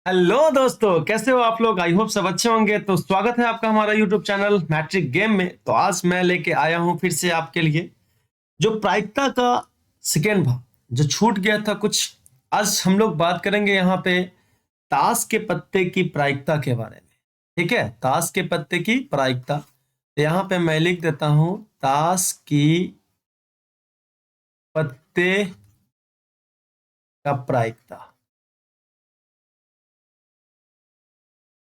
Hello दोस्तों, कैसे हो आप लोग? आई होप सब अच्छे होंगे। तो स्वागत है आपका हमारा यूट्यूब चैनल मैट्रिक गेम में। तो आज मैं लेके आया हूं फिर से आपके लिए जो प्रायिकता का सेकेंड भाग जो छूट गया था कुछ। आज हम लोग बात करेंगे यहाँ पे ताश के पत्ते की प्रायिकता के बारे में। ठीक है, ताश के पत्ते की प्रायिकता। तो यहाँ पे मैं लिख देता हूँ ताश की पत्ते का प्रायिकता।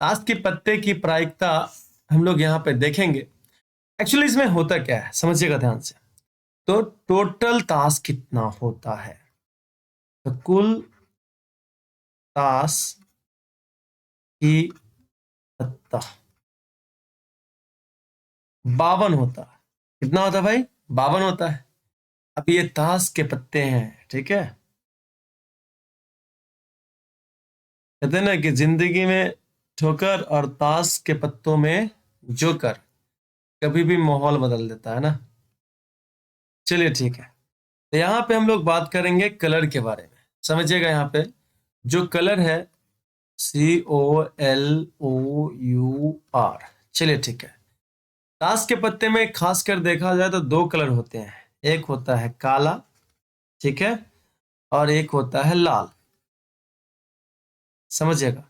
ताश के पत्ते की प्रायिकता हम लोग यहाँ पे देखेंगे। एक्चुअली इसमें होता क्या है समझिएगा ध्यान से। तो टोटल ताश कितना होता है? तो कुल ताश की पत्ता 52 होता है। कितना होता है भाई? 52 होता है। अब ये ताश के पत्ते हैं, ठीक है। कहते हैं ना कि जिंदगी में ठोकर और ताश के पत्तों में जोकर कभी भी माहौल बदल देता है ना। चलिए ठीक है। तो यहाँ पे हम लोग बात करेंगे कलर के बारे में। समझिएगा यहाँ पे जो कलर है COLOUR। चलिए ठीक है। ताश के पत्ते में खासकर देखा जाए तो दो कलर होते हैं। एक होता है काला, ठीक है, और एक होता है लाल। समझिएगा,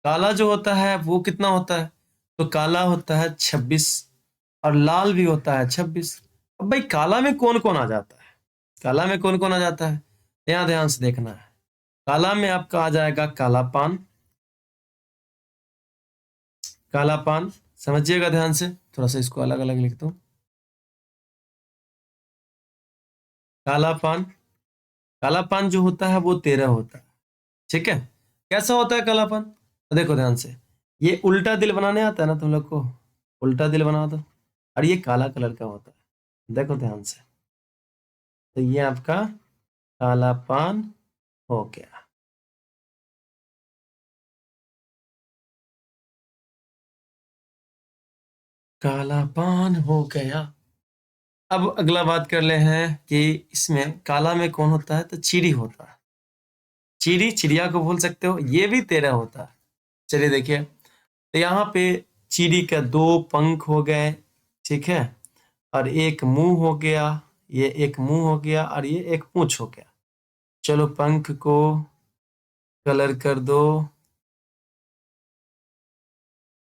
काला जो होता है वो कितना होता है? तो काला होता है 26 और लाल भी होता है 26। अब भाई काला में कौन कौन आ जाता है? काला में कौन कौन आ जाता है? यहाँ ध्यान से देखना है। काला में आपका आ जाएगा काला पान। काला पान समझिएगा ध्यान से, थोड़ा सा इसको अलग अलग लिख दो। काला पान, काला पान जो होता है वो 13 होता है। ठीक है। कैसा होता है काला पान? तो देखो ध्यान से, ये उल्टा दिल बनाने आता है ना तुम लोग को। उल्टा दिल बना दो और ये काला कलर का होता है। देखो ध्यान से, तो ये आपका काला पान हो गया। काला पान हो गया। अब अगला बात कर ले हैं कि इसमें काला में कौन होता है? तो चीड़ी होता है। चीड़ी, चिड़िया को बोल सकते हो, ये भी 13 होता है। चलिए देखिए, तो यहाँ पे चीड़ी का दो पंख हो गए, ठीक है, और एक मुंह हो गया। ये एक मुंह हो गया और ये एक पूंछ हो गया। चलो पंख को कलर कर दो,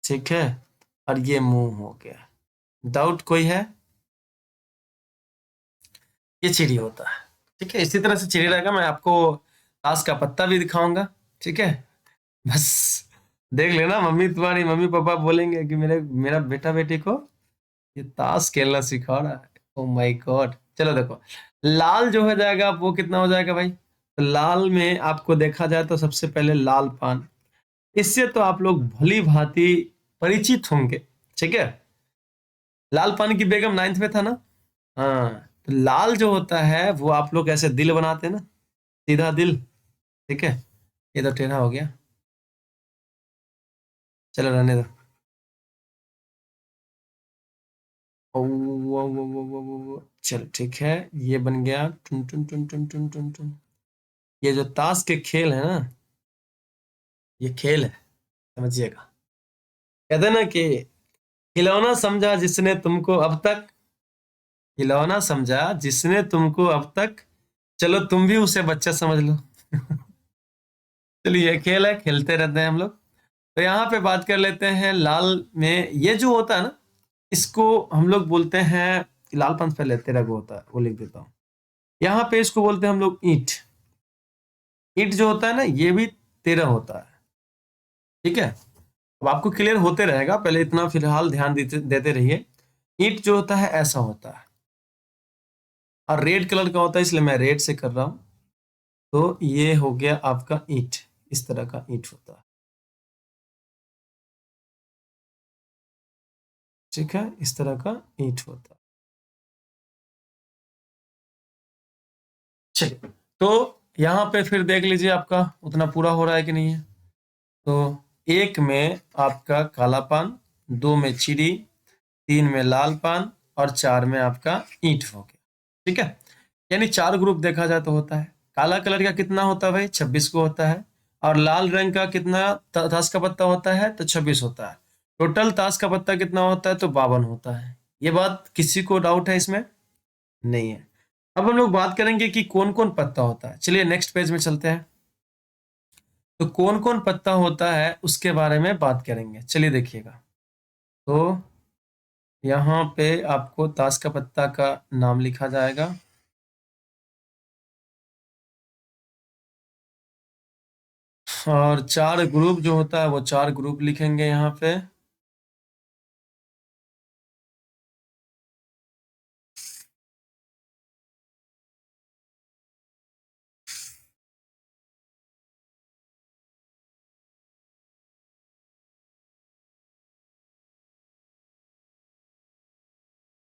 ठीक है, और ये मुंह हो गया। डाउट कोई है? ये चिड़ी होता है। ठीक है, इसी तरह से चिड़ी रहेगा। मैं आपको ताश का पत्ता भी दिखाऊंगा, ठीक है। बस देख लेना, मम्मी तुम्हारी मम्मी पापा बोलेंगे कि मेरे मेरा बेटा बेटी को ये ताश खेलना सिखा रहा है। Oh my God. चलो देखो, लाल जो हो जाएगा वो कितना हो जाएगा भाई? तो लाल में आपको देखा जाए तो सबसे पहले लाल पान। इससे तो आप लोग भली भांति परिचित होंगे, ठीक है। लाल पान की बेगम 9th में था ना। हाँ, तो लाल जो होता है वो आप लोग ऐसे दिल बनाते हैं ना, सीधा दिल, ठीक है। ये तो टेढ़ा हो गया, चलो रहने दो। ओ, चलो ठीक है, ये बन गया टुन टुन टुन टुन टुन टुन टुन। ये जो ताश के खेल है ना, ये खेल है, समझिएगा। कहते हैं ना कि खिलौना समझा जिसने तुमको अब तक, खिलौना समझा जिसने तुमको अब तक, चलो तुम भी उसे बच्चा समझ लो। चलिए, ये खेल है, खेलते रहते हैं हम लोग। तो यहाँ पे बात कर लेते हैं लाल में। ये जो होता है ना, इसको हम लोग बोलते हैं, लाल पंथ पहले तेरा को होता है वो लिख देता हूँ। यहाँ पे इसको बोलते हैं हम लोग ईंट। ईंट जो होता है ना, ये भी 13 होता है, ठीक है। अब आपको क्लियर होते रहेगा, पहले इतना फिलहाल ध्यान देते रहिए। ईंट जो होता है ऐसा होता है और रेड कलर का होता है, इसलिए मैं रेड से कर रहा हूं। तो ये हो गया आपका ईंट, इस तरह का ईंट होता है, ठीक है, इस तरह का ईंट होता है। चलिए, तो यहाँ पे फिर देख लीजिए आपका उतना पूरा हो रहा है कि नहीं है। तो एक में आपका काला पान, दो में चिड़ी, तीन में लाल पान और चार में आपका ईंट हो गया, ठीक है। यानी चार ग्रुप देखा जाए तो होता है। काला कलर का कितना होता है भाई? 26 को होता है। और लाल रंग का कितना ताश का पत्ता होता है? तो 26 होता है। टोटल ताश का पत्ता कितना होता है? तो 52 होता है। ये बात किसी को डाउट है इसमें? नहीं है। अब हम लोग बात करेंगे कि कौन कौन पत्ता होता है। चलिए नेक्स्ट पेज में चलते हैं। तो कौन कौन पत्ता होता है उसके बारे में बात करेंगे। चलिए देखिएगा। तो यहाँ पे आपको ताश का पत्ता का नाम लिखा जाएगा। और 4 ग्रुप जो होता है वो 4 ग्रुप लिखेंगे यहाँ पे।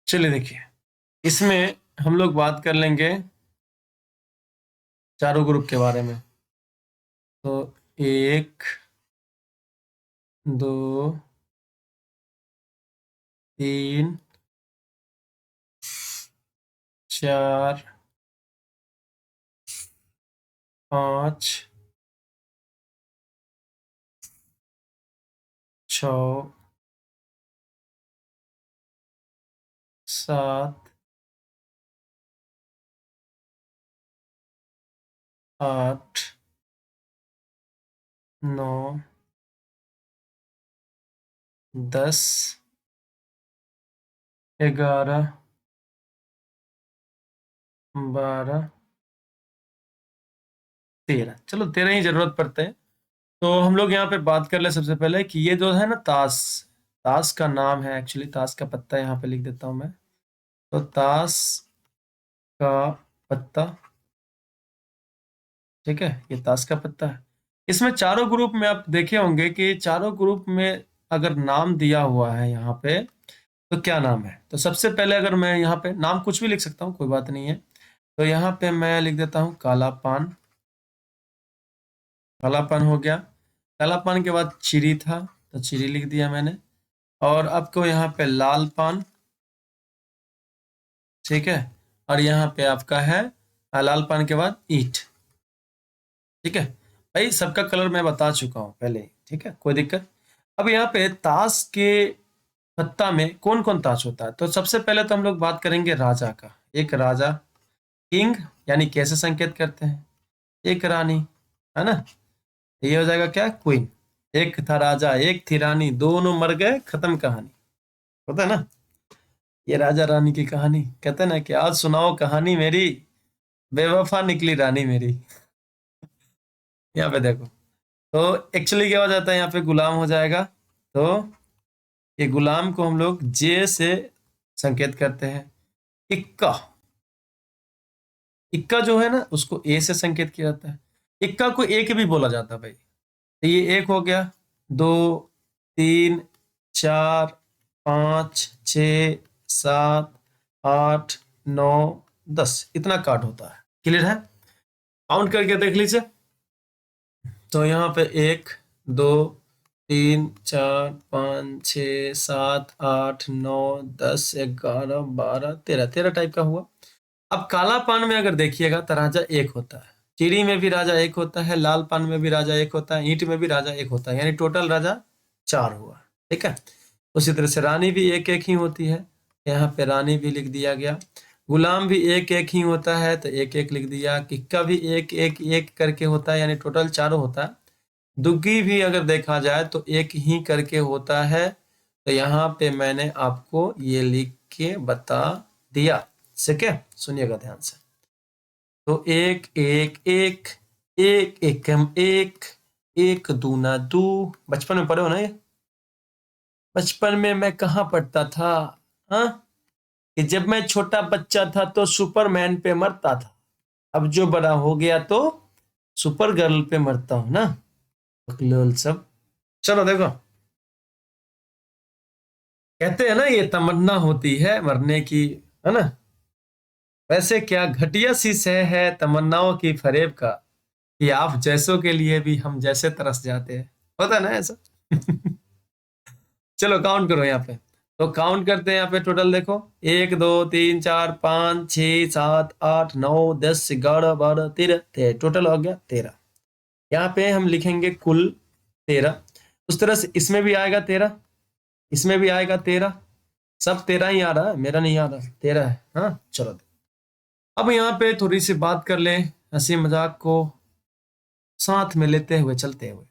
चलिए देखिए, इसमें हम लोग बात कर लेंगे चारों ग्रुप के बारे में। तो 1, 2, 3, 4, 5, 6, 7, 8, 9, 10, 11, 12, 13। चलो 13 ही जरूरत पड़ते हैं। तो हम लोग यहाँ पे बात कर ले सबसे पहले कि ये जो है ना ताश, ताश का नाम है एक्चुअली, ताश का पत्ता यहाँ पे लिख देता हूँ मैं। तो ताश का पत्ता, ठीक है, ये ताश का पत्ता है। इसमें चारों ग्रुप में आप देखे होंगे कि चारों ग्रुप में अगर नाम दिया हुआ है यहाँ पे, तो क्या नाम है? तो सबसे पहले अगर मैं यहाँ पे नाम कुछ भी लिख सकता हूँ, कोई बात नहीं है। तो यहाँ पे मैं लिख देता हूँ काला पान। काला पान हो गया। काला पान के बाद चीरी था, तो चीरी लिख दिया मैंने। और आपको यहाँ पे लाल पान, ठीक है। और यहाँ पे आपका है लाल पान के बाद ईंट, ठीक है। भाई सबका कलर मैं बता चुका हूँ पहले ही, ठीक है, कोई दिक्कत। अब यहाँ पे ताश के पत्ता में कौन कौन ताश होता है? तो सबसे पहले तो हम लोग बात करेंगे राजा का। एक राजा, किंग, यानी कैसे संकेत करते हैं। एक रानी, है ना, ये हो जाएगा क्या? क्वीन। एक था राजा, एक थी रानी, दोनों मर गए, खत्म कहानी। होता है ना, ये राजा रानी की कहानी। कहते हैं ना कि आज सुनाओ कहानी मेरी, बेवफा निकली रानी मेरी। यहाँ पे देखो, तो एक्चुअली क्या हो जाता है, यहाँ पे गुलाम हो जाएगा। तो ये गुलाम को हम लोग जे से संकेत करते हैं। इक्का, इक्का जो है ना उसको ए से संकेत किया जाता है। इक्का को एक भी बोला जाता है भाई। तो ये एक हो गया, 2, 3, 4, 5, 6, 7, 8, 9, 10, इतना काट होता है। क्लियर है? काउंट करके देख लीजिए। तो यहाँ पे 1, 2, 3, 4, 5, 6, 7, 8, 9, 10, 11, 12, 13, 13 टाइप का हुआ। अब काला पान में अगर देखिएगा तो राजा एक होता है, चीनी में भी राजा एक होता है, लाल पान में भी राजा एक होता है, ईंट में भी राजा एक होता है, यानी टोटल राजा 4 हुआ। ठीक है। उसी तरह से रानी भी एक एक ही होती है, यहाँ पे रानी भी लिख दिया गया। गुलाम भी एक एक ही होता है, तो एक एक लिख दिया। किक्का भी एक एक एक करके होता है, यानी टोटल 4 होता है। दुग्गी भी अगर देखा जाए तो एक ही करके होता है, तो यहाँ पे मैंने आपको ये लिख के बता दिया। ठीक है, सुनिएगा ध्यान से। तो एक एक एक, एक एकम एक, एक दूना दू। बचपन में पढ़े हो ना ये? बचपन में मैं कहाँ पढ़ता था, हाँ, कि जब मैं छोटा बच्चा था तो सुपरमैन पे मरता था, अब जो बड़ा हो गया तो सुपर गर्ल पे मरता हूं ना। बकलोल सब। चलो देखो, कहते हैं ना ये तमन्ना होती है मरने की, है ना। वैसे क्या घटिया सी सह है तमन्नाओं की फरेब का, कि आप जैसों के लिए भी हम जैसे तरस जाते हैं। होता है ना ऐसा। चलो काउंट करो यहाँ पे। तो काउंट करते हैं यहाँ पे, टोटल देखो, 1, 2, 3, 4, 5, 6, 7, 8, 9, 10, 11, 12, 13, टोटल हो गया 13। यहाँ पे हम लिखेंगे कुल 13। उस तरह से इसमें भी आएगा 13, इसमें भी आएगा 13, सब 13 ही आ रहा है, मेरा नहीं आ रहा, 13 है। हाँ चलो, अब यहाँ पे थोड़ी सी बात कर ले, हंसी मजाक को साथ में लेते हुए चलते हुए।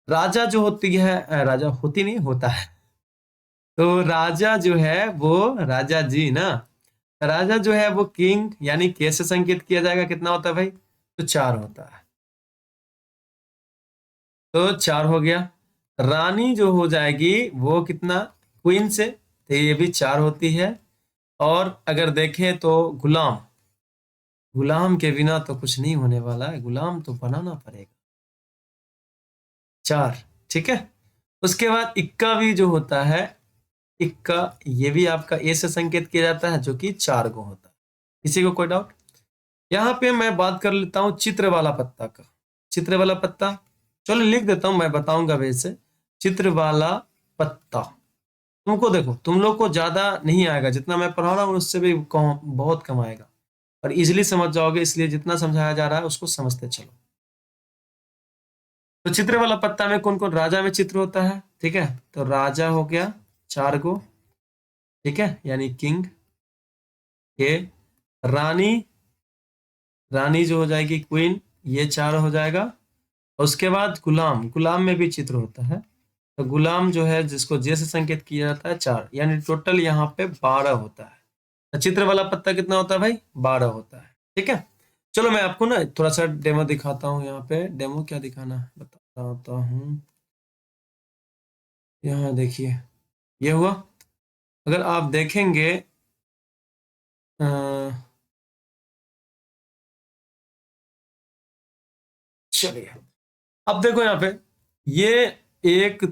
राजा जो होती है, राजा होती नहीं, होता है। तो राजा जो है वो राजा जी ना, राजा जो है वो किंग यानी के से संकेत किया जाएगा, कितना होता है भाई, तो 4 होता है, तो 4 हो गया। रानी जो हो जाएगी वो कितना, क्वीन से, तो ये भी 4 होती है। और अगर देखें तो गुलाम, गुलाम के बिना तो कुछ नहीं होने वाला है, गुलाम तो बनाना पड़ेगा, 4। ठीक है। उसके बाद इक्का भी जो होता है, इक्का ये भी आपका ए से संकेत किया जाता है, जो कि 4 को होता है। किसी को कोई डाउट? यहाँ पे मैं बात कर लेता हूँ चित्र वाला पत्ता का। चित्र वाला पत्ता, चलो लिख देता हूँ, मैं बताऊंगा वैसे। चित्र वाला पत्ता, तुमको देखो, तुम लोग को ज्यादा नहीं आएगा, जितना मैं पढ़ा रहा हूँ उससे भी बहुत कम आएगा, और इजिली समझ जाओगे, इसलिए जितना समझाया जा रहा है उसको समझते चलो। तो चित्र वाला पत्ता में कौन कौन, राजा में चित्र होता है, ठीक है, तो राजा हो गया 4 को, ठीक है, यानी किंग के। रानी, रानी जो हो जाएगी क्वीन, ये 4 हो जाएगा। और उसके बाद गुलाम, गुलाम में भी चित्र होता है, तो गुलाम जो है जिसको जे से संकेत किया जाता है 4, यानी टोटल यहाँ पे 12 होता है। तो चित्र वाला पत्ता कितना होता है भाई, 12 होता है। ठीक है, चलो मैं आपको ना थोड़ा सा डेमो दिखाता हूँ। यहाँ पे डेमो क्या दिखाना है बताता हूँ। यहाँ देखिए, ये हुआ, अगर आप देखेंगे अ, चलिए अब देखो यहाँ पे, ये एक,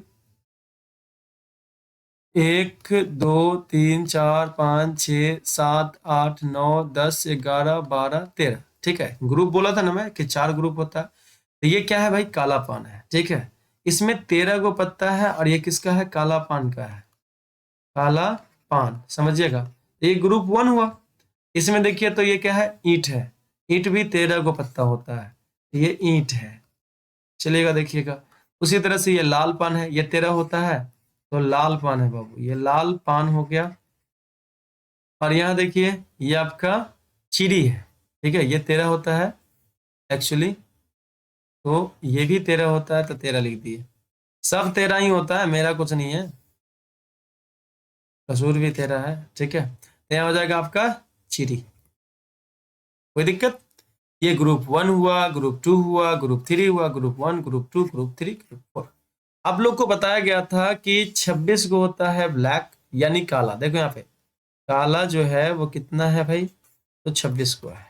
1 2 3 4 5 6 7 8 9 10 11 12 13, ठीक है, ग्रुप बोला था ना मैं कि 4 ग्रुप होता है। तो ये क्या है भाई, काला पान है, ठीक है। इसमें 13 को पत्ता है, और ये किसका है, काला पान का है, काला पान, समझिएगा। ये ग्रुप 1 हुआ। इसमें देखिए तो ये क्या है, ईंट है, ईंट भी 13 को पत्ता होता है, ये ईंट है, चलिएगा देखिएगा। उसी तरह से ये लाल पान है, ये 13 होता है, तो लाल पान है बाबू, ये लाल पान हो गया। और यहाँ देखिए, ये आपका चीड़ी है, ठीक है, ये 13 होता है एक्चुअली, तो ये भी 13 होता है, तो 13 लिख दिए। सब 13 ही होता है, मेरा कुछ नहीं है, कसूर भी 13 है, ठीक है। तो यहाँ हो जाएगा आपका चीड़ी, कोई दिक्कत? ये ग्रुप 1 हुआ, ग्रुप 2 हुआ, ग्रुप 3 हुआ, ग्रुप 1, ग्रुप 2, ग्रुप 3, ग्रुप 4। आप लोग को बताया गया था कि 26 को होता है ब्लैक, यानी काला। देखो यहाँ पे काला जो है वो कितना है भाई, तो 26 को है।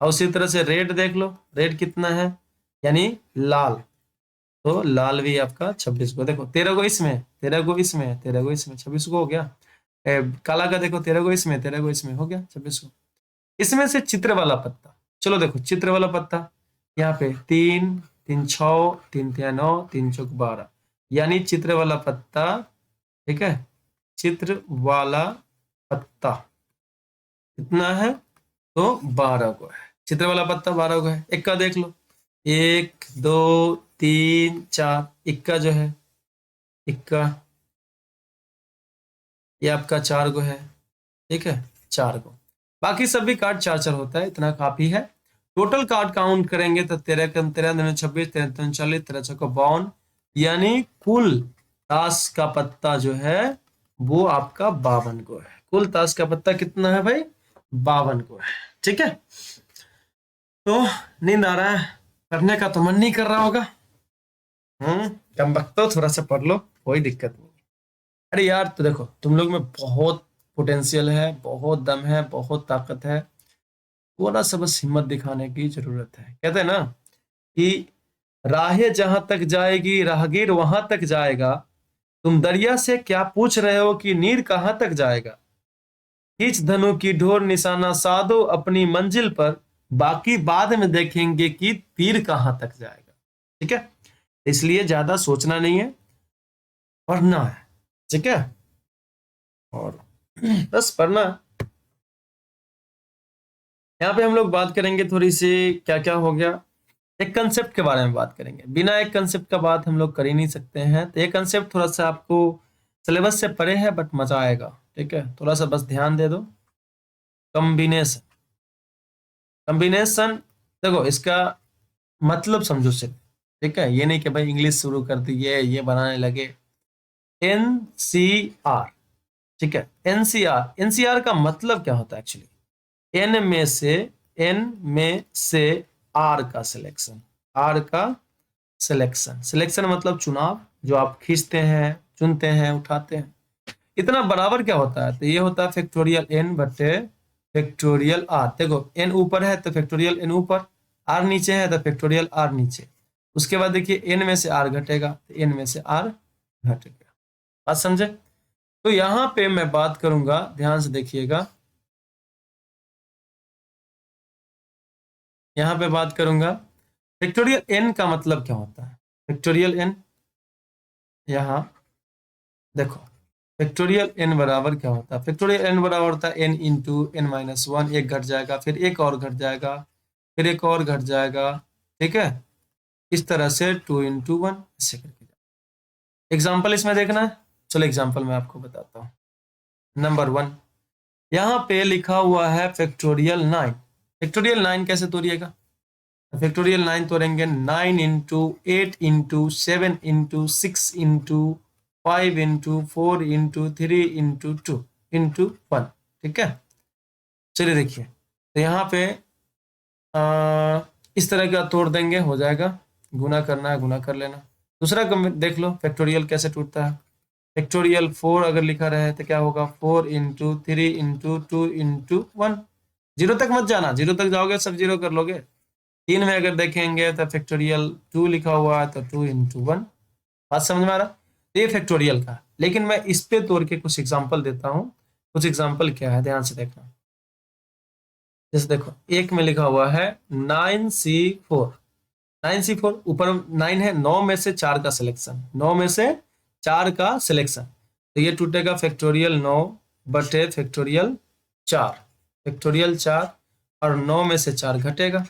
और उसी तरह से रेड देख लो, रेड कितना है, यानी लाल, तो लाल भी आपका 26 को। देखो 13 को इसमें, 13 को इसमें, 13 को इसमें, 26 को हो गया। काला का देखो, 13 को इसमें, 13 को इसमें, हो गया 26 को। इसमें से चित्र वाला पत्ता, चलो देखो चित्र वाला पत्ता, यहाँ पे 3 3 6 3 3 9 3 चौक 12, यानी चित्र वाला पत्ता, ठीक है, चित्र वाला पत्ता कितना है, तो 12 को है, चित्र वाला पत्ता 12 को है। इक्का देख लो, 1 2 3 4, इक्का जो है, इक्का ये आपका 4 को है, ठीक है, 4 को। बाकी सभी कार्ड 4 4 होता है, इतना काफी है। टोटल कार्ड काउंट करेंगे तो 13 कम 13 दूनी 26, 13 दूनी 40, 13 चौका 52, यानी कुल ताश का पत्ता जो है वो आपका 52 को है। कुल ताश का पत्ता कितना है भाई, 52 को है, ठीक है। तो नींद आ रहा है, पढ़ने का तो मन नहीं कर रहा होगा, कम वक्त तो थोड़ा सा पढ़ लो, कोई दिक्कत नहीं। अरे यार, तो देखो तुम लोग में बहुत पोटेंशियल है, बहुत दम है, बहुत ताकत है, थोड़ा सा बस हिम्मत दिखाने की जरूरत है। कहते हैं ना कि राहें जहां तक जाएगी राहगीर वहां तक जाएगा, तुम दरिया से क्या पूछ रहे हो कि नीर कहां तक जाएगा। खींच धनु की ढोर निशाना साधो अपनी मंजिल पर, बाकी बाद में देखेंगे कि तीर कहां तक जाएगा। ठीक है, इसलिए ज्यादा सोचना नहीं है, पढ़ना है, ठीक है, और बस पढ़ना है। यहाँ पे हम लोग बात करेंगे थोड़ी सी, क्या क्या हो गया, एक कंसेप्ट के बारे में बात करेंगे, बिना एक कंसेप्ट का बात हम लोग कर ही नहीं सकते हैं। तो ये कंसेप्ट थोड़ा सा आपको सिलेबस से परे है बट मजा आएगा, ठीक है, थोड़ा सा बस ध्यान दे दो। कॉम्बिनेशन, कॉम्बिनेशन, देखो इसका मतलब समझो सिर्फ, ठीक है, ये नहीं कि भाई इंग्लिश शुरू कर दी ये बनाने लगे। एनसीआर, ठीक है, एनसीआर, एनसीआर का मतलब क्या होता है एक्चुअली? एन में से आर का सिलेक्शन, आर का सिलेक्शन, सिलेक्शन मतलब चुनाव, जो आप खींचते हैं, चुनते हैं, उठाते हैं। इतना बराबर क्या होता है? तो ये होता है फैक्टोरियल एन बटे फैक्टोरियल आर। देखो एन ऊपर है तो फैक्टोरियल एन ऊपर, आर नीचे है तो फैक्टोरियल आर नीचे। उसके बाद देखिए एन में से आर घटेगा तो एन में से आर घट गया। बात समझे? तो यहां पे मैं बात करूंगा, ध्यान से देखिएगा, यहां पे बात करूंगा फैक्टोरियल एन का मतलब क्या होता है। फैक्टोरियल एन, यहां देखो फैक्टोरियल एन बराबर क्या होता है? फैक्टोरियल एन बराबर होता है n into n minus one, एक घट जाएगा, फिर एक और घट जाएगा, फिर एक और घट जाएगा, ठीक है, इस तरह से टू इंटू वन ऐसे करके। एग्जाम्पल इसमें देखना है, चलो एग्जाम्पल मैं आपको बताता हूँ। नंबर वन, यहाँ पे लिखा हुआ है फैक्टोरियल नाइन। फैक्टोरियल नाइन कैसे तोड़िएगा? फैक्टोरियल नाइन तोड़ेंगे, nine into eight into seven into six into five into four into three into two into one, ठीक है। चलिए देखिए, तो यहाँ पे इस तरह का तोड़ देंगे, हो जाएगा, गुना करना है गुना कर लेना। दूसरा देख लो फैक्टोरियल कैसे टूटता है। फैक्टोरियल फोर अगर लिखा रहे तो क्या होगा? Four into three into two into one. Zero तक मत जाना, जीरो तक जाओगे सब जीरो कर लोगे। तीन में अगर देखेंगे तो फैक्टोरियल टू लिखा हुआ है तो टू इंटू वन। बात समझ में आ रहा? ये फैक्टोरियल का, लेकिन मैं इस पे तोड़ के कुछ एग्जांपल देता हूँ। कुछ एग्जांपल क्या है, ध्यान से देखना। जैसे देखो एक में लिखा हुआ है 9C4, 9C4 ऊपर 9 है, 9 में से 4 का सिलेक्शन, 9 में से 4 का सिलेक्शन, तो ये टूटेगा फैक्टोरियल 9 बटे फैक्टोरियल 4, फैक्टोरियल 4, और 9 में से 4 घटेगा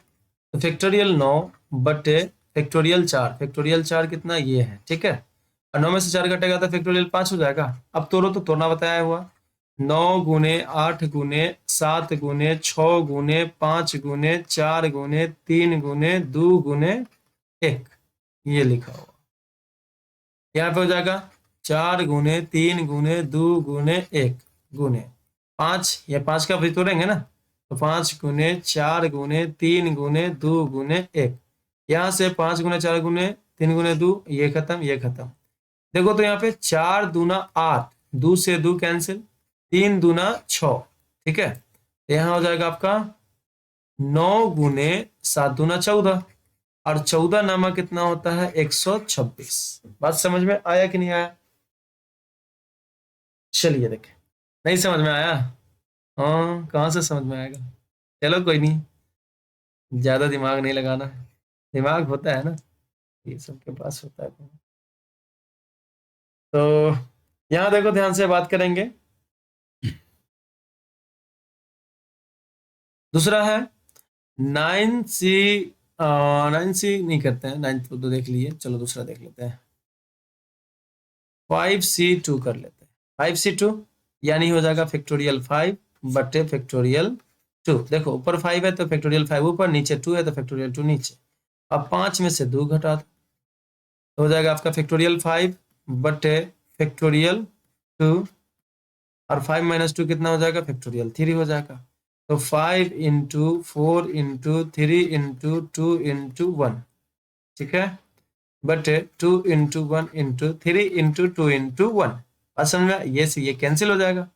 तो फैक्टोरियल 9 बटे फैक्टोरियल 4, फैक्टोरियल 4 कितना ये है, ठीक है, और 9 में से 4 घटेगा तो फैक्टोरियल 5 हो जाएगा। अब तोड़ो तो तोड़ना बताया हुआ, 9 गुने 8 गुने 7 गुने 6 गुने 5 गुने 4 गुने 3 गुने 2 गुने 1, ये लिखा हुआ। यहाँ पे हो जाएगा 4 गुने 3 गुने 2 गुने 1 गुने 5, ये 5 का भी तोड़ेंगे ना, तो 5 गुने 4 गुने 3 गुने 2 गुने 1, यहाँ से 5 गुने 4 गुने 3 गुने 2, ये खत्म ये खत्म। देखो तो यहाँ पे 4 दूना 8, 2 से 2 कैंसिल, 3 दूना 6, ठीक है, तो यहाँ हो जाएगा आपका 9 गुने 7 दूना 14, और 14 नामा कितना होता है? 126। बात समझ में आया कि नहीं आया? चलिए देखें, नहीं समझ में आया? हाँ, कहाँ से समझ में आएगा? चलो कोई नहीं, ज्यादा दिमाग नहीं लगाना है, दिमाग होता है ना, ये सबके पास होता है। तो यहाँ देखो ध्यान से बात करेंगे। दूसरा है 9C, 9C नहीं करते हैं, 9 तो देख लिए, चलो दूसरा देख लेते हैं, 5C2 कर लेते हैं। 5C2 यानी हो जाएगा फैक्टोरियल 5 बटे फैक्टोरियल 2। देखो ऊपर 5 है तो फैक्टोरियल 5 ऊपर, नीचे 2 है तो फैक्टोरियल 2 नीचे। अब 5 में से 2 घटा दो तो हो जाएगा आपका फैक्टोरियल 5 बटे फैक्टोरियल 2, और 5 माइनस 2 कितना हो जाएगा? फैक्टोरियल 3 हो जाएगा। तो 5 इंटू 4 इंटू 3 इंटू 2 इंटू 1, ठीक है, बटे 2 इंटू 1 इंटू 3 इंटू 2 इंटू 1। बात समझ में? ये से ये कैंसिल हो जाएगा।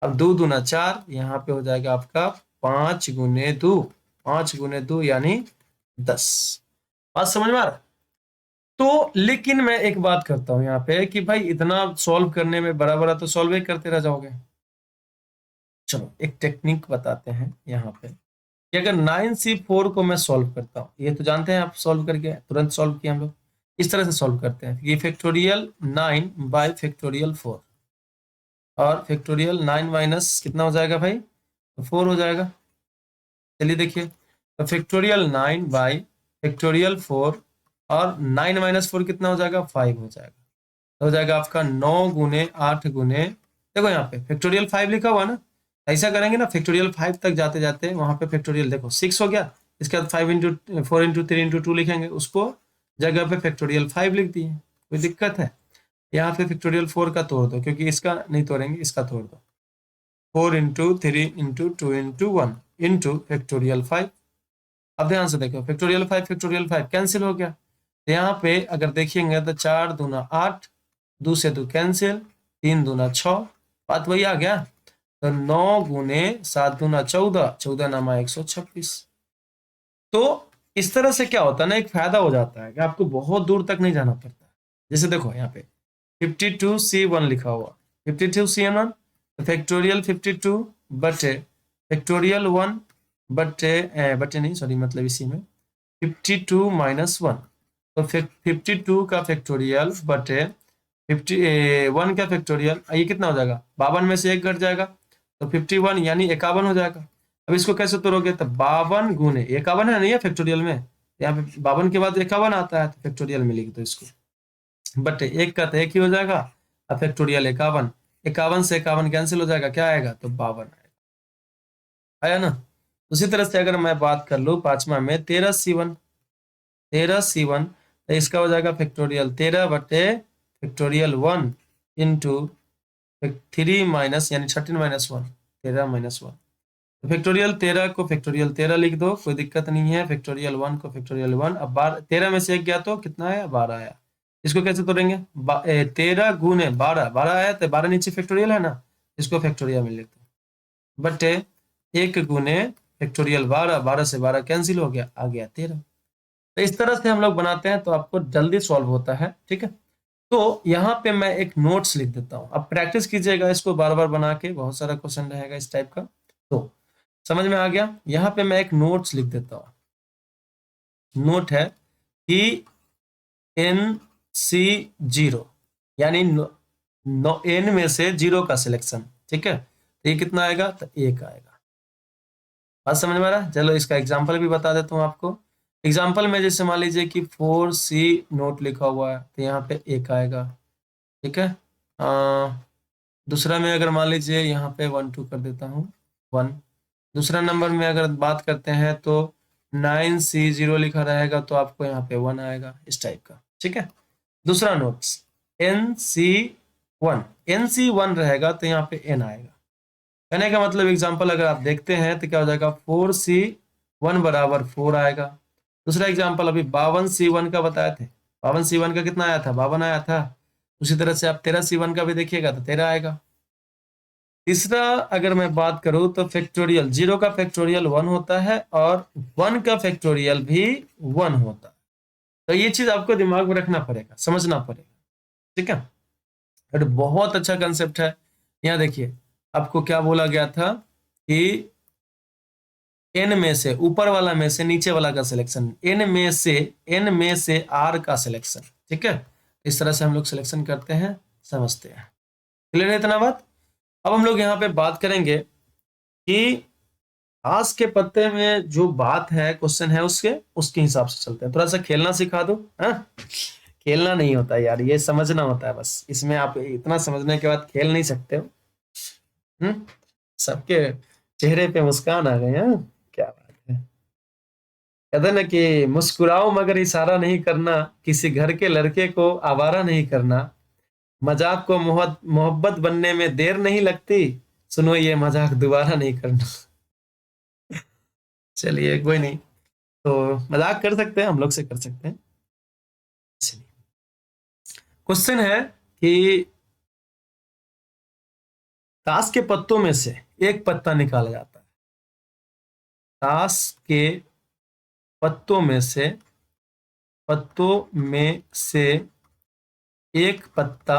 अब 2 दूना 4, यहाँ पे हो जाएगा आपका 5 गुने 2, 5 गुने 2 यानी 10। बात समझ में आ रहा? तो लेकिन मैं एक बात करता हूं यहाँ पे कि भाई इतना सॉल्व करने में बड़ा बड़ा तो सॉल्व ही करते रह जाओगे। चलो एक टेक्निक बताते हैं यहाँ पे कि अगर 9C4 को मैं सॉल्व करता हूँ, ये तो जानते हैं आप, सॉल्व करके तुरंत सॉल्व किया हम लोग, इस तरह से सॉल्व करते हैं कि फैक्टोरियल 9 बाय फैक्टोरियल 4, और फैक्टोरियल 9 माइनस कितना हो जाएगा भाई? तो 4 हो जाएगा। चलिए देखिए, तो फैक्टोरियल 9 बाय फैक्टोरियल 4 और 9 माइनस 4 कितना हो जाएगा, 5 हो जाएगा। तो हो जाएगा आपका 9 गुने 8 गुने, देखो यहाँ पे फैक्टोरियल 5 लिखा हुआ ना, ऐसा करेंगे ना फैक्टोरियल 5 तक जाते जाते वहां पे फैक्टोरियल देखो 6 हो गया, इसके बाद 5 × 4 × 3 × 2 लिखेंगे, उसको जगह पे फैक्टोरियल 5 लिख दिए, कोई दिक्कत है। यहाँ पे फैक्टोरियल 4 का तोड़ दो, क्योंकि इसका नहीं तोड़ेंगे, इसका तोड़ दो। 4 × 3 × 2 × 1 इंटू फैक्टोरियल 5। अब ध्यान से देखो फैक्टोरियल 5 कैंसिल हो गया, तो यहाँ पे अगर देखिएंगे तो 4 दूना 8, 2 से 2 कैंसिल, 3 दूना 6, बात वही आ गया। तो 9 गुने 7 दूना 14, 14 नामा 126। तो इस तरह से क्या होता है ना, एक फायदा हो जाता है कि आपको बहुत दूर तक नहीं जाना पड़ता। जैसे देखो यहाँ पे 52C1 लिखा हुआ, 52C1 फैक्टोरियल 52 बटे फैक्टोरियल 1 बटे नहीं सॉरी, मतलब इसी में 52 माइनस 1, तो 52 का फैक्टोरियल बटे 51 का फैक्टोरियल, ये कितना हो जाएगा, 52 में से एक घट जाएगा तो 51 यानी 51 हो जाएगा। अब इसको कैसे तोड़ोगे, तो 52 गुने 51 है नहीं है फैक्टोरियल में, यहाँ पे 52 के बाद 51 आता है, तो फैक्टोरियल में लिख दो इसको, बटे एक का तो एक ही हो जाएगा, अब फैक्टोरियल 51, 51 से 51 कैंसिल हो जाएगा, क्या आएगा, तो 52 आएगा, आया ना। उसी तरह से अगर मैं बात कर लूँ पांचवा में 13C1, 13C1, तो इसका हो जाएगा फैक्टोरियल 13 बटे फैक्टोरियल 1 इंटू 3 माइनस यानी 13 माइनस 1, 13 माइनस 1, फैक्टोरियल 13 को फैक्टोरियल 13 लिख दो, कोई दिक्कत नहीं है। फैक्टोरियल 1 को फैक्टोरियल 1, अब 13 में से एक गया तो कितना आया, 12 आया। इसको कैसे तोड़ेंगे, 13 गुने 12, 12 आया तो 12 नीचे फैक्टोरियल है ना, इसको फैक्टोरियल में लिख दो, बटे 1 गुने फैक्टोरियल 12, 12 से 12 कैंसिल हो गया, आ गया 13। तो इस तरह से हम लोग बनाते हैं तो आपको जल्दी सॉल्व होता है, ठीक है। तो यहाँ पे मैं एक नोट्स लिख देता हूँ, अब प्रैक्टिस कीजिएगा इसको बार बार बना के, बहुत सारा क्वेश्चन रहेगा इस टाइप का, तो समझ में आ गया। यहाँ पे मैं एक नोट्स लिख देता हूँ, नोट है कि NC0 यानी N में से 0 का सिलेक्शन, ठीक है, तो ये कितना आएगा, तो 1 आएगा। बात समझ में आ रहा है, चलो इसका एग्जाम्पल भी बता देता हूँ आपको। एग्जाम्पल में जैसे मान लीजिए कि 4C नोट लिखा हुआ है, तो यहाँ पे 1 आएगा, ठीक है। दूसरा में अगर मान लीजिए यहाँ पे 1 2 कर देता हूँ, 1। दूसरा नंबर में अगर बात करते हैं तो 9C0 लिखा रहेगा, तो आपको यहाँ पे 1 आएगा, इस टाइप का, ठीक है। दूसरा नोट्स NC1, NC1 रहेगा तो यहाँ पे N आएगा। कहने का मतलब एग्जाम्पल अगर आप देखते हैं तो क्या हो जाएगा, 4C1 बराबर 4 आएगा। दूसरा एग्जाम्पल अभी 52C1 का बताए थे, 52C1 का कितना आया था, 52 आया था। उसी तरह से आप 13C1 का भी देखिएगा तो 13 आएगा। तीसरा अगर मैं बात करूं तो फैक्टोरियल 0 का फैक्टोरियल 1 होता है और 1 का फैक्टोरियल भी 1 होता है। तो ये चीज आपको दिमाग में रखना पड़ेगा, समझना पड़ेगा, ठीक है। और बहुत अच्छा कंसेप्ट है। यहाँ देखिए आपको क्या बोला गया था कि N में से ऊपर वाला में से नीचे वाला का सिलेक्शन, N में से R का सिलेक्शन, ठीक है। इस तरह से हम लोग सिलेक्शन करते हैं, समझते हैं, क्लियर है इतना बात। अब हम लोग यहाँ पे बात करेंगे कि घास के पत्ते में जो बात है, क्वेश्चन है उसके हिसाब से चलते हैं। थोड़ा सा खेलना सिखा दो, हाँ। खेलना नहीं होता यार, ये समझना होता है बस, इसमें आप इतना समझने के बाद खेल नहीं सकते हो। सबके चेहरे पे मुस्कान आ गए, हाँ, क्या बात है। कहते ना कि मुस्कुराओ मगर इशारा नहीं करना, किसी घर के लड़के को आवारा नहीं करना, मजाक को मोहब्बत बनने में देर नहीं लगती, सुनो ये मजाक दोबारा नहीं करना। चलिए कोई नहीं, तो मजाक कर सकते हैं, हम लोग से कर सकते हैं। क्वेश्चन है कि ताश के पत्तों में से एक पत्ता निकाला जाता है, ताश के पत्तों में से एक पत्ता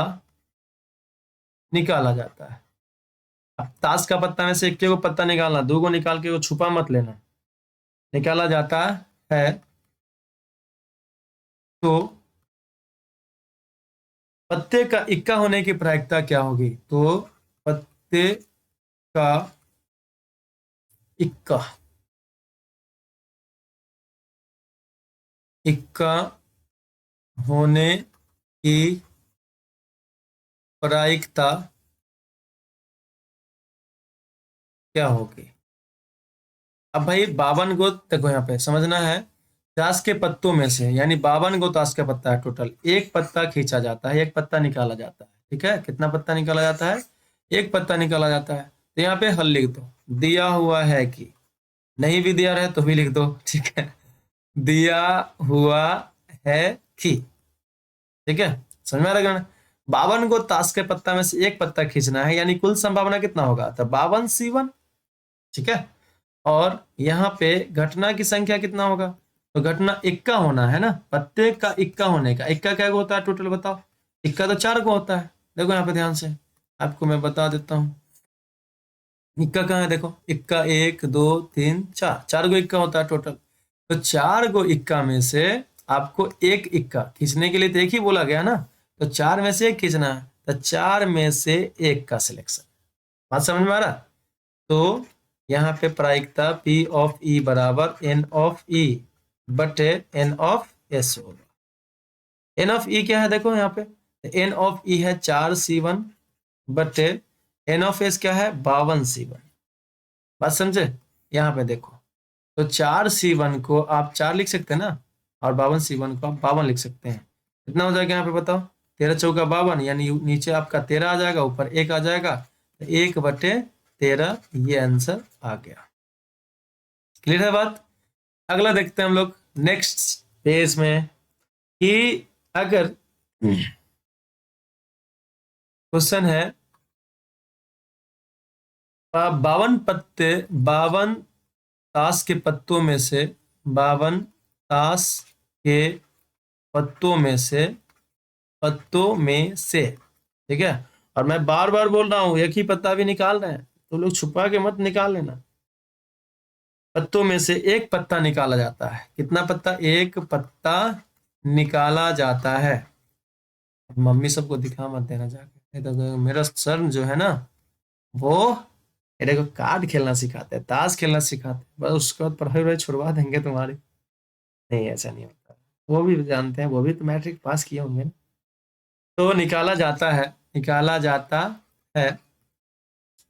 निकाला जाता है। अब ताश का पत्ता में से एक को पत्ता निकालना, दो को निकाल के वो छुपा मत लेना, निकाला जाता है, तो पत्ते का इक्का होने की प्रायिकता क्या होगी, तो पत्ते का इक्का इक्का होने की प्रायिकता क्या होगी? अब भाई 52 को देखो, यहाँ पे समझना है, ताश के पत्तों में से, यानी 52 को ताश का पत्ता है टोटल, एक पत्ता खींचा जाता है, एक पत्ता निकाला जाता है। ठीक है, कितना पत्ता निकाला जाता है? एक पत्ता निकाला जाता है। तो यहाँ पे हल लिख दो, दिया हुआ है कि, नहीं भी दिया रहे तो भी लिख दो। ठीक है, दिया हुआ है कि, ठीक है, समझ में आ रहा है? 52 को ताश के पत्ता में से एक पत्ता खींचना है, यानी कुल संभावना कितना होगा? तो 52C1। ठीक है, और यहाँ पे घटना की संख्या कितना होगा? तो घटना इक्का होना है ना, पत्ते का इक्का होने का। इक्का क्या होता है टोटल बताओ? इक्का तो 4 को होता है। देखो यहाँ पे ध्यान से, आपको मैं बता देता हूँ। इक्का कहाँ है? देखो, इक्का 1 2 3 4, 4 को इक्का होता है टोटल। तो 4 को इक्का में से आपको एक इक्का खींचने के लिए तो एक ही बोला गया ना, तो 4 में से एक खींचना है। तो 4 में से एक का सिलेक्शन। बात समझ में आ रहा? तो यहाँ पे प्रायिकता P ऑफ E बराबर N ऑफ E बटे N ऑफ S होगा। N ऑफ E क्या है? देखो यहाँ पे N ऑफ E है 4C1 बटे N ऑफ S क्या है? 52C1। बात समझे? यहाँ पे देखो, तो 4C1 को आप 4 लिख सकते हैं ना, और 52C1 को आप 52 लिख सकते हैं। कितना हो जाएगा यहाँ पे बताओ? 13 चौका 52, यानी नीचे आपका 13 आ जाएगा, ऊपर 1 आ जाएगा, 1/13 ये आंसर आ गया। क्लियर है बात? अगला देखते हैं हम लोग नेक्स्ट पेज में, कि अगर क्वेश्चन है 52 ताश के पत्तों में से, 52 ताश के पत्तों में से, ठीक है, और मैं बार बार बोल रहा हूं, एक ही पत्ता भी निकाल रहे हैं, तो लोग छुपा के मत निकाल लेना। पत्तों में से एक पत्ता निकाला जाता है। कितना पत्ता? एक पत्ता निकाला जाता है। मम्मी सबको दिखा मत देना जाके, नहीं तो मेरा सर जो है ना, वो मेरे को कार्ड खेलना सिखाते हैं, ताश खेलना सिखाते हैं, बस उसके बाद पढ़ाई वढ़ाई छुड़वा देंगे तुम्हारी। नहीं, ऐसा नहीं होता। वो भी जानते हैं, वो भी तो मैट्रिक पास किए होंगे ना। तो निकाला जाता है, निकाला जाता है,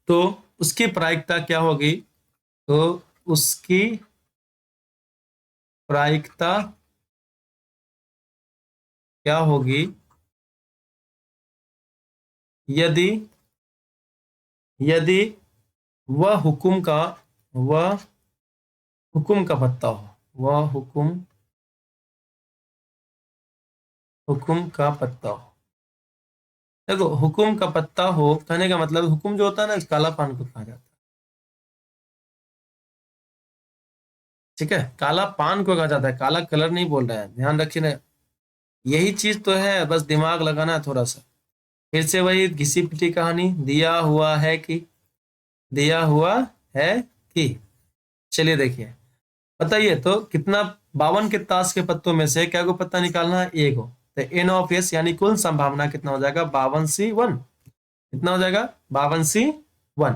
तो उसकी प्रायिकता क्या होगी? तो उसकी प्रायिकता क्या होगी यदि यदि वह हुकुम का वह हुकुम का पत्ता हो, वह हुकुम का पत्ता हो। देखो, हुकुम का पत्ता हो कहने का मतलब, हुकुम जो होता है ना, काला पान को कहा जाता है। ठीक है, काला पान को कहा जाता है, काला कलर नहीं बोल रहे हैं, ध्यान रखिए ना। यही चीज तो है, बस दिमाग लगाना है थोड़ा सा। फिर से वही घिसी पिटी कहानी, दिया हुआ है कि, दिया हुआ है कि। चलिए देखिए, बताइए तो कितना, 52 के ताश के पत्तों में से क्या को पत्ता निकालना है? एक हो। तो एन ऑफ एस यानी कुल संभावना कितना हो जाएगा? 52C1। कितना हो जाएगा? 52C1।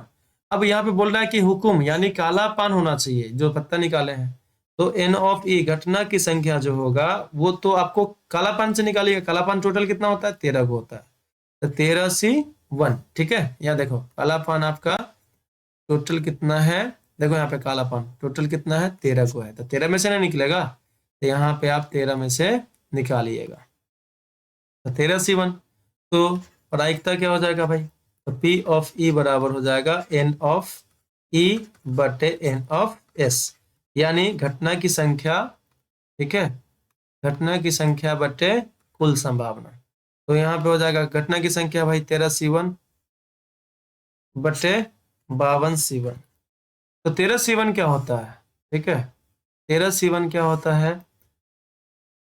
अब यहाँ पे बोल रहा है कि हुकुम यानी काला पान होना चाहिए जो पत्ता निकाले हैं। तो एन ऑफ ई घटना की संख्या जो होगा, वो तो आपको काला पान से निकालिएगा। काला पान टोटल कितना होता है? 13 को होता है। तो 13C1। ठीक है, यहाँ देखो काला पान आपका टोटल कितना है? देखो यहाँ पे काला पान टोटल कितना है? 13 को है। तो 13 में से नहीं निकलेगा, तो यहाँ पे आप 13 में से निकालिएगा। तो 13C1। तो प्रायिकता क्या हो जाएगा भाई? तो P ऑफ E बराबर हो जाएगा N ऑफ E बटे N ऑफ S, यानी घटना की संख्या। ठीक है, घटना की संख्या बटे कुल संभावना। तो यहाँ पे हो जाएगा घटना की संख्या भाई 13C1 बटे 52C1। तो 13C1 क्या होता है? ठीक है, 13C1 क्या होता है?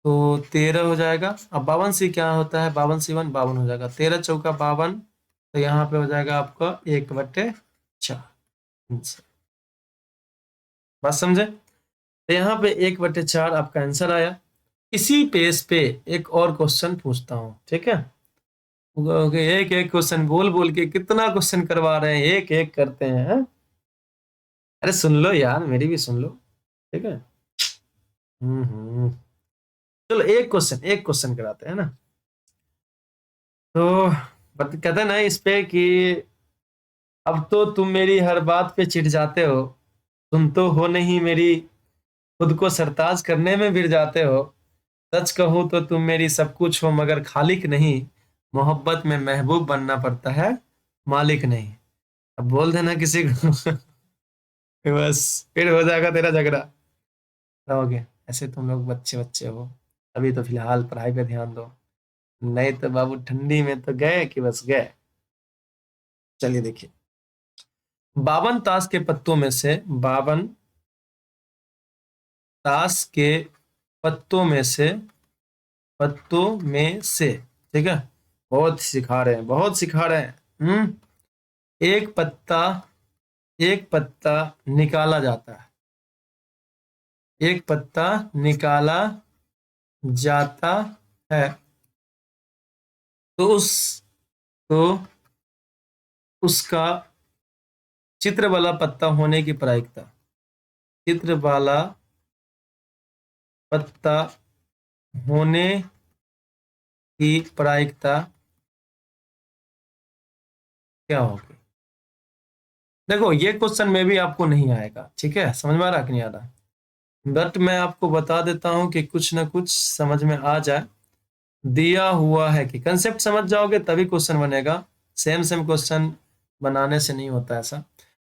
तो 13 हो जाएगा। अब 52C क्या होता है? 52C1 52 हो जाएगा। 13 चौका 52, तो यहाँ पे हो जाएगा आपका 1/4। बात समझे? तो यहाँ पे 1/4 आपका आंसर आया। इसी पेज पे एक और क्वेश्चन पूछता हूँ, ठीक है? एक एक क्वेश्चन बोल बोल के कितना क्वेश्चन करवा रहे हैं, एक एक करते हैं, हाँ? अरे सुन लो यार, मेरी भी सुन लो। ठीक है। हम्म। चलो एक क्वेश्चन कराते हैं ना। तो कहते हैं ना इस पे कि अब तो तुम मेरी हर बात पे चिढ़ जाते हो, तुम तो हो नहीं मेरी, खुद को सरताज करने में भिड़ जाते हो। सच कहूं तो तुम मेरी सब कुछ हो मगर खालिक नहीं, मोहब्बत में महबूब बनना पड़ता है, मालिक नहीं। अब बोल देना किसी को बस फिर हो जाएगा तेरा झगड़ा। रहोगे ऐसे तुम लोग बच्चे बच्चे हो, अभी तो फिलहाल पढ़ाई पे ध्यान दो, नहीं तो बाबू ठंडी में तो गए कि बस गए। चलिए देखिए, 52 ताश के पत्तों में से, 52 ताश के पत्तों में से, पत्तों में से, ठीक है, बहुत सिखा रहे हैं, बहुत सिखा रहे हैं। एक पत्ता, एक पत्ता निकाला जाता है, एक पत्ता निकाला जाता है, तो उस तो उसका चित्र वाला पत्ता होने की प्रायिकता, चित्र वाला पत्ता होने की प्रायिकता क्या होगी? देखो ये क्वेश्चन में भी आपको नहीं आएगा, ठीक है, समझ में आ रहा कि नहीं आ रहा? बट मैं आपको बता देता हूं कि कुछ ना कुछ समझ में आ जाए। दिया हुआ है कि कंसेप्ट समझ जाओगे तभी क्वेश्चन बनेगा, सेम सेम क्वेश्चन बनाने से नहीं होता ऐसा।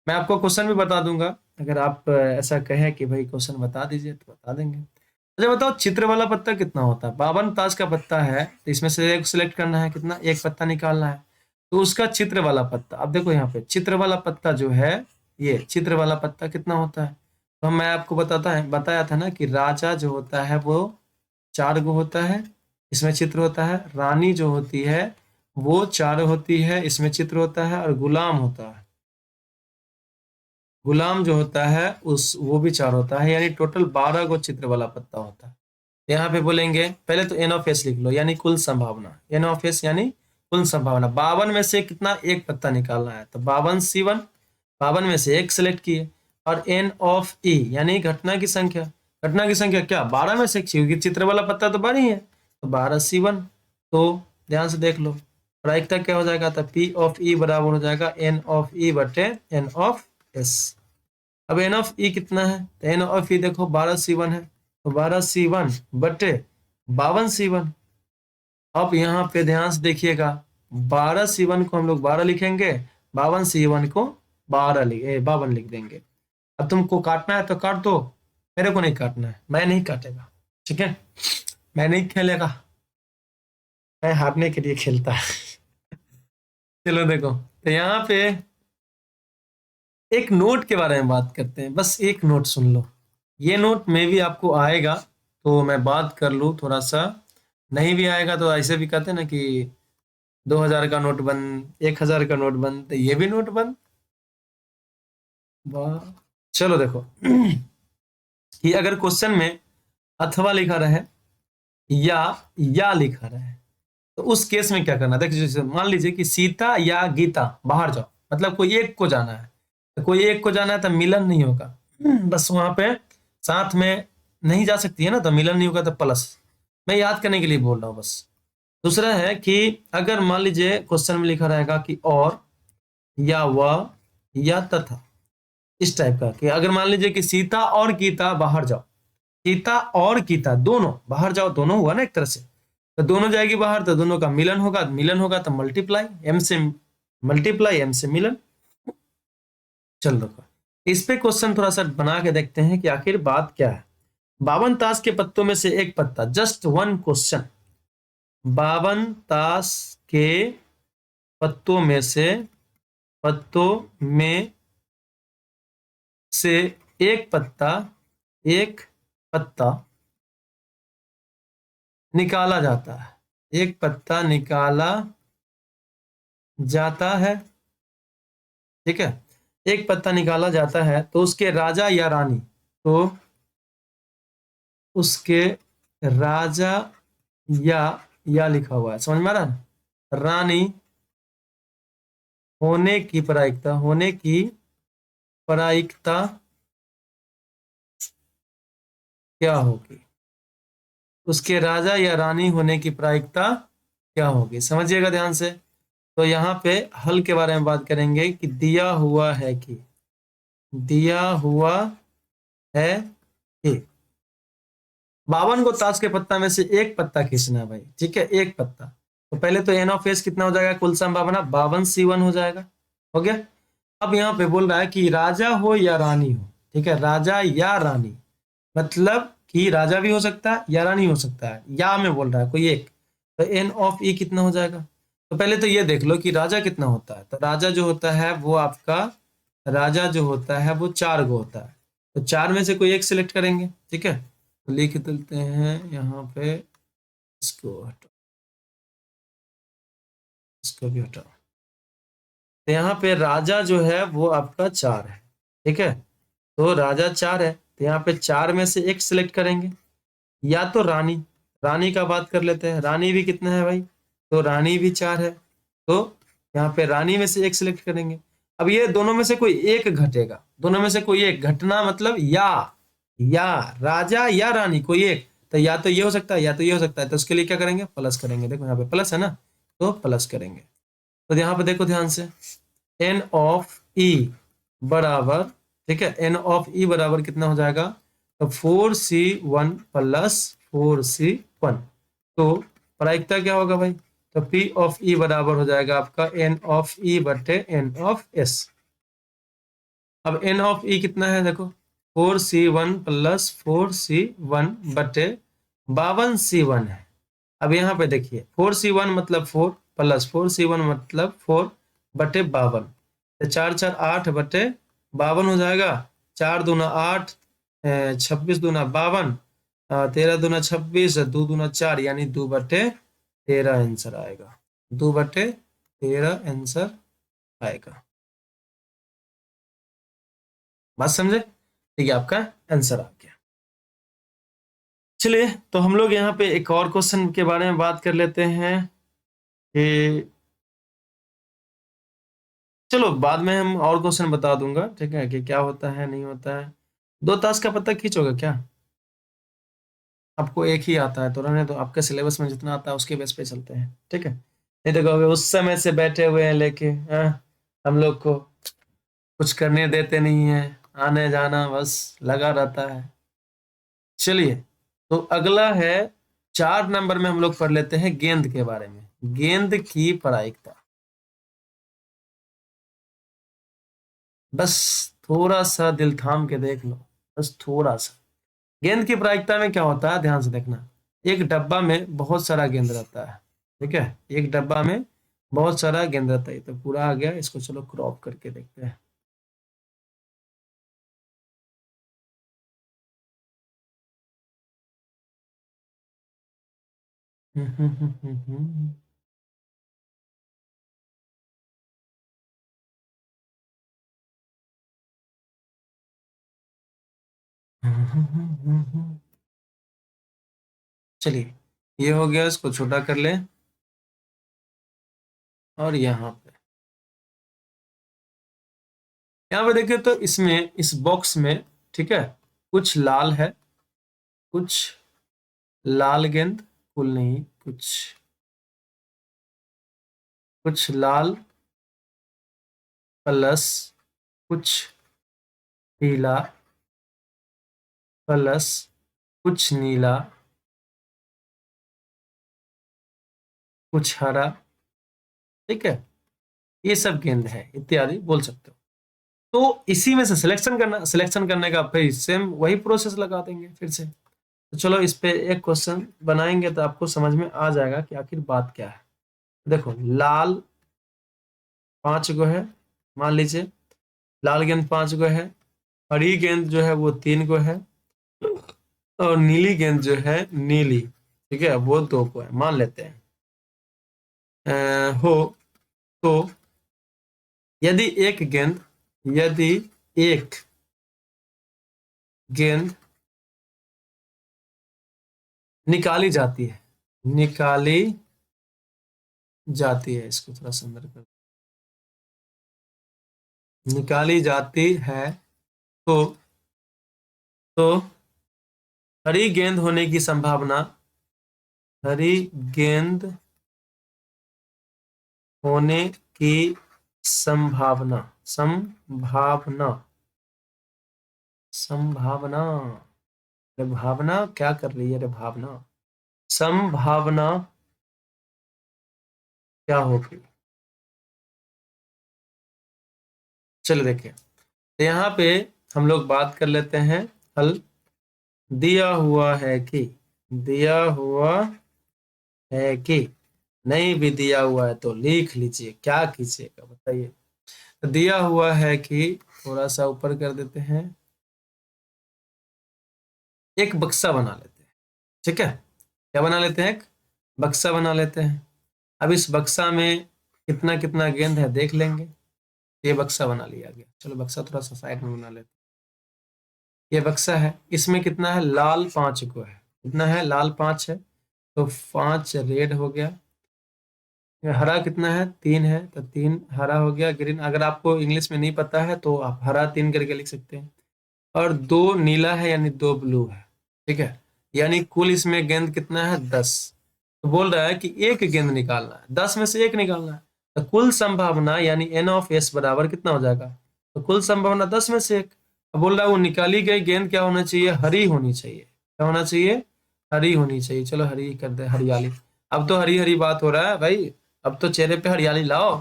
मैं आपको क्वेश्चन भी बता दूंगा, अगर आप ऐसा कहें कि भाई क्वेश्चन बता दीजिए तो बता देंगे। अच्छा बताओ, चित्र वाला पत्ता कितना होता है? 52 ताश का पत्ता है, तो इसमें से एक सिलेक्ट करना है, कितना, एक पत्ता निकालना है, तो उसका चित्र वाला पत्ता। अब देखो यहाँ पे चित्र वाला पत्ता जो है, ये चित्र वाला पत्ता कितना होता है? तो मैं आपको बताया था ना कि राजा जो होता है वो 4 गो होता है, इसमें चित्र होता है। रानी जो होती है वो 4 होती है, इसमें चित्र होता है। और गुलाम होता है, गुलाम जो होता है उस वो भी 4 होता है, यानी टोटल 12 गो चित्र वाला पत्ता होता है। यहाँ पे बोलेंगे पहले तो एन ऑफ एस लिख लो, यानी कुल संभावना, एन ऑफ एस यानी कुल संभावना। 52 में से कितना, एक पत्ता निकालना है, तो 52C1, 52 में से एक सिलेक्ट किए। और एन ऑफ ई यानी घटना की संख्या, घटना की संख्या क्या, 12 में से, क्योंकि चित्र वाला पत्ता तो 12 ही है, तो 12C1। तो ध्यान से देख लो, प्रायिकता क्या हो जाएगा, तो पी ऑफ ई बराबर हो जाएगा एन ऑफ ई बटे एन ऑफ एस। अब एन ऑफ ई कितना है, तो एन ऑफ ई देखो 12C1 है, तो 12C1 बटे 52C1। अब यहाँ पे ध्यान से देखिएगा, 12C1 को हम लोग 12 लिखेंगे, 52C1 को 52 लिख देंगे। अब तुमको काटना है तो काट दो, मेरे को नहीं काटना है, मैं नहीं काटेगा, ठीक है, मैं नहीं खेलेगा, मैं हारने के लिए खेलता है। चलो देखो, तो यहाँ पे एक नोट के बारे में बात करते हैं, बस एक नोट सुन लो, ये नोट में भी आपको आएगा तो मैं बात कर लूँ थोड़ा सा, नहीं भी आएगा तो ऐसे भी कहते हैं ना कि 2000 का नोट बंद, 1000 का नोट बंद, तो ये भी नोट बंद। वाह। चलो देखो कि अगर क्वेश्चन में अथवा लिखा रहे या लिखा रहे, तो उस केस में क्या करना, देखिए जैसे मान लीजिए कि सीता या गीता बाहर जाओ, मतलब कोई एक को जाना है, तो कोई एक को जाना है तो मिलन नहीं होगा, बस वहां पे साथ में नहीं जा सकती है ना, तो मिलन नहीं होगा, तो प्लस, मैं याद करने के लिए बोल रहा हूँ बस। दूसरा है कि अगर मान लीजिए क्वेश्चन में लिखा रहेगा कि और या वह या तथा, इस टाइप का, कि अगर मान लीजिए कि सीता और गीता बाहर जाओ, सीता और गीता दोनों बाहर जाओ, दोनों हुआ ना एक तरह से, तो दोनों जाएगी बाहर, तो दोनों का मिलन होगा, मिलन होगा तो मल्टीप्लाई, एम से मल्टीप्लाई, एम से मिलन। चल रखा, इस पे क्वेश्चन थोड़ा सा बना के देखते हैं कि आखिर बात क्या है। 52 ताश के पत्तों में से एक पत्ता, जस्ट वन क्वेश्चन, 52 ताश के पत्तों में से, पत्तों में से एक पत्ता, एक पत्ता निकाला जाता है, एक पत्ता निकाला जाता है, ठीक है, एक पत्ता निकाला जाता है, तो उसके राजा या रानी, तो उसके राजा या लिखा हुआ है, समझ में आ रहा है, रानी होने की प्रायिकता, होने की प्रायिकता क्या होगी? उसके राजा या रानी होने की प्रायिकता क्या होगी, समझिएगा ध्यान से। तो यहाँ पे हल के बारे में बात करेंगे कि दिया हुआ है कि, दिया हुआ है कि 52 को ताश के पत्ता में से एक पत्ता खींचना है भाई, ठीक है, एक पत्ता। तो पहले तो एन ऑफ एस कितना हो जाएगा, कुल संभावना 52C1 हो जाएगा, हो गया। अब यहाँ पे बोल रहा है कि राजा हो या रानी हो, ठीक है, राजा या रानी, मतलब कि राजा भी हो सकता है या रानी हो सकता है, या में बोल रहा है कोई एक। तो एन ऑफ ई कितना हो जाएगा, तो पहले तो ये देख लो कि राजा कितना होता है। तो राजा जो होता है वो आपका, राजा जो होता है वो 4 गो होता है। तो 4 में से कोई एक सिलेक्ट करेंगे, ठीक है। तो लिख देते हैं यहाँ पे, इसको हटाओ, इसको भी हटाओ। तो यहाँ पे राजा जो है वो आपका 4 है, ठीक है। तो राजा 4 है, तो यहाँ पे 4 में से एक सिलेक्ट करेंगे, या तो रानी, रानी का बात कर लेते हैं, रानी भी कितना है भाई, तो रानी भी 4 है। तो यहाँ पे रानी में से एक सिलेक्ट करेंगे। अब ये दोनों में से कोई एक घटेगा, दोनों में से कोई एक घटना मतलब या राजा या रानी कोई एक, तो या तो ये हो सकता है या तो ये हो सकता है। तो उसके लिए क्या करेंगे, प्लस करेंगे, देखो यहाँ पे प्लस है ना, तो प्लस करेंगे। तो यहाँ पे देखो ध्यान से, एन ऑफ ई बराबर, ठीक है, एन ऑफ ई बराबर कितना हो जाएगा, तो 4C1 प्लस 4C1। तो प्रायिकता क्या होगा भाई, तो P ऑफ ई बराबर हो जाएगा आपका एन ऑफ ई बटे एन ऑफ एस। अब एन ऑफ ई कितना है देखो, 4C1 प्लस 4C1 बटे 52C1 है। अब यहाँ पे देखिए 4C1 मतलब 4 प्लस 4C1 मतलब 4 बटे 52, तो 4 4 8 बटे 52 हो जाएगा। 4 दूना 8, 26 दूना 52, 13 दूना 26, 2 दूना 4, यानी 2 बटे 13 आंसर आएगा, 2 बटे 13 आंसर आएगा। बात समझे, ठीक है, आपका आंसर आ गया। चलिए, तो हम लोग यहाँ पे एक और क्वेश्चन के बारे में बात कर लेते हैं कि, चलो बाद में हम और क्वेश्चन बता दूंगा, ठीक है, कि क्या होता है नहीं होता है। 2 ताश का पत्ता खींचोगे क्या, आपको एक ही आता है तो रहने दो, आपके सिलेबस में जितना आता है उसके बेस पे चलते हैं, ठीक है। नहीं तो कहोगे उस समय से बैठे हुए हैं लेके, हाँ, हम लोग को कुछ करने देते नहीं है, आने जाना बस लगा रहता है। चलिए, तो अगला है 4 नंबर में हम लोग पढ़ लेते हैं गेंद के बारे में, गेंद की प्रायिकता। बस थोड़ा सा दिल थाम के देख लो, बस थोड़ा सा। गेंद की प्रायिकता में क्या होता है, ध्यान से देखना। एक डब्बा में बहुत सारा गेंद रहता है, ठीक है, एक डब्बा में बहुत सारा गेंद रहता है। तो पूरा आ गया, इसको चलो क्रॉप करके देखते हैं। चलिए, ये हो गया, इसको छोटा कर ले। और यहाँ पे देखिए, तो इसमें इस बॉक्स में, ठीक है, कुछ लाल है, कुछ लाल गेंद, कुल नहीं, कुछ कुछ लाल प्लस कुछ पीला प्लस कुछ नीला, कुछ हरा, ठीक है, ये सब गेंद है इत्यादि बोल सकते हो। तो इसी में से सिलेक्शन करना, सिलेक्शन करने का फिर सेम वही प्रोसेस लगा देंगे फिर से। तो चलो इस पे एक क्वेश्चन बनाएंगे तो आपको समझ में आ जाएगा कि आखिर बात क्या है। देखो, लाल 5 गो है, मान लीजिए लाल गेंद 5 गो है, हरी गेंद जो है वो 3 गो है, और नीली गेंद जो है, नीली, ठीक है, वो 2 को है, मान लेते हैं। हो तो यदि एक गेंद, यदि एक गेंद निकाली जाती है, निकाली जाती है, इसको थोड़ा सुंदर कर, निकाली जाती है, तो तो हरी गेंद होने की संभावना हरी गेंद होने की संभावना, संभावना, संभावना, अरे भावना क्या कर रही है, अरे भावना, संभावना क्या होगी। चलो देखिए, तो यहाँ पे हम लोग बात कर लेते हैं हल। दिया हुआ है कि, दिया हुआ है कि, नहीं भी दिया हुआ है तो लिख लीजिए, क्या कीजिएगा बताइए। तो दिया हुआ है कि, थोड़ा सा ऊपर कर देते हैं, एक बक्सा बना लेते हैं, ठीक है। क्या बना लेते हैं, एक बक्सा बना लेते हैं। अब इस बक्सा में कितना कितना गेंद है देख लेंगे। ये बक्सा बना लिया गया, चलो बक्सा थोड़ा सा साइड में बना लेते हैं। ये बक्सा है, इसमें कितना है, लाल 5 को है, कितना है, लाल 5 है, तो 5 रेड हो गया। हरा कितना है, 3 है, तो 3 हरा हो गया, ग्रीन। अगर आपको इंग्लिश में नहीं पता है तो आप हरा 3 करके लिख सकते हैं। और 2 नीला है, यानी 2 ब्लू है, ठीक है। यानी कुल इसमें गेंद कितना है, 10। तो बोल रहा है कि एक गेंद निकालना है, 10 में से एक निकालना है। तो कुल संभावना यानी एन ऑफ एस बराबर कितना हो जाएगा, तो कुल संभावना 10 में से एक। अब बोल रहा है वो निकाली गई गेंद क्या होना चाहिए, हरी होनी चाहिए। क्या होना चाहिए, हरी होनी चाहिए। चलो हरी कर दे, हरियाली। अब तो हरी हरी बात हो रहा है भाई, अब तो चेहरे पे हरियाली लाओ।